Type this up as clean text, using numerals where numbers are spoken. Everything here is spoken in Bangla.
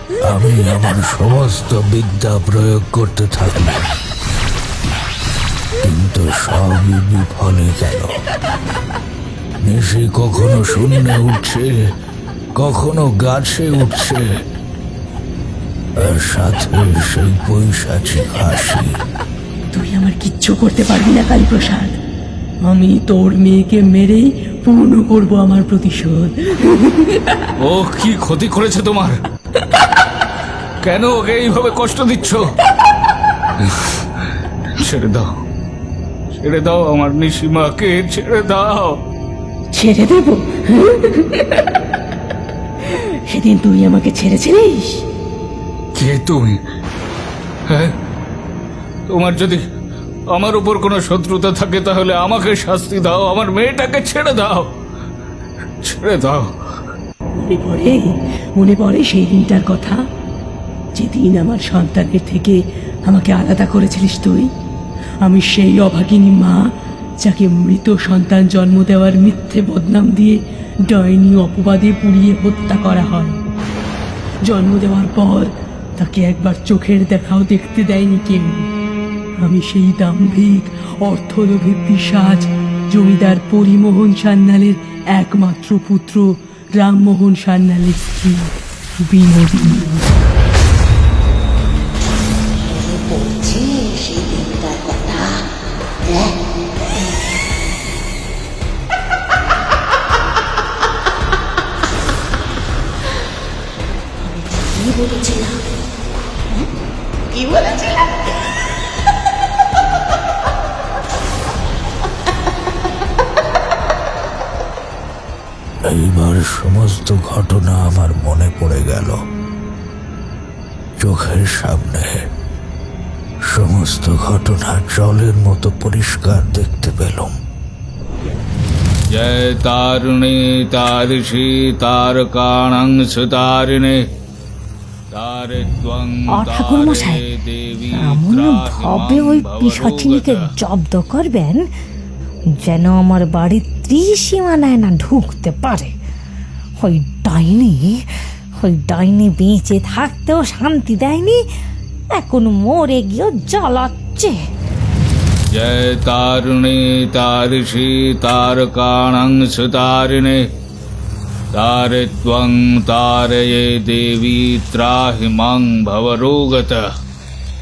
আমি আমার সমস্ত বিদ্যা প্রয়োগ করতে থাকলাম, কিন্তু সবই বিফলে গেল। নিশি কখনো শূন্যে উঠছে, কখনো গাছে উঠছে, আর সাথে সেই পৈশাচিক হাসি। তুই আমার কিচ্ছু করতে পারবি না কালীপ্রসাদ। আমি তোর মেয়েকে মেরেই পূর্ণ করব আমার প্রতিশোধ। ও কি ক্ষতি করেছে তোমার? কেন ওকে এইভাবে কষ্ট দিচ্ছ? ছেড়ে দাও, ছেড়ে দাও আমার নিশিমাকে, ছেড়ে দাও। ছেড়ে দেব? সেদিন তুই আমাকে ছেড়েছিলিস। কে তুমি? হ্যাঁ, তোমার যদি আমার উপর কোনো শত্রুতা থাকে তাহলে আমাকে শাস্তি দাও, আমার মেয়েটাকে ছেড়ে দাও, ছেড়ে দাও। মনে পড়ে সেই দিনটার কথা, যেদিন আমার সন্তানের থেকে আমাকে আলাদা করেছিলিস তুই। আমি সেই অভাগিনী মা, যাকে মৃত সন্তান জন্ম দেওয়ার মিথ্যে বদনাম দিয়ে ডাইনি অপবাদে পুড়িয়ে হত্যা করা হয়। জন্ম দেওয়ার পর তাকে একবার চোখের দেখাও দেখতে দেয়নি কেউ। আমি সেই দাম্ভিক অর্থলোভী পিশাচ জমিদার পরিমোহন সান্যালের একমাত্র পুত্র রামমোহন সান্যালের স্ত্রী বিনোদিনী। বলছি সেই দিনটার কথা। কি বলেছিলাম? কি বলেছিলাম? এইবার সমস্ত ঘটনা আমার মনে পড়ে গেল। চোখের সামনে সমস্ত ঘটনা জলের মতো পরিষ্কার দেখতে পেলাম। জয় তারুণী তারিষি তারকাণং সুতারিণে ঠাকুরমশাই, এমন ভাবে ওই পিশাচিনীকে জব্দ করবেন যেন আমার বাড়ির ত্রিসীমানায় না ঢুকতে পারে। ওই ডাইনি বেঁচে থাকতেও শান্তি দেয়নি, এখন মরে গিয়েও জ্বালাচ্ছে। জয় তারুণী তারিষি তারকাণং সুতারিণে তারে ত্বং তারয়ে দেবী ত্রাহি মাং ভবরোগতঃ।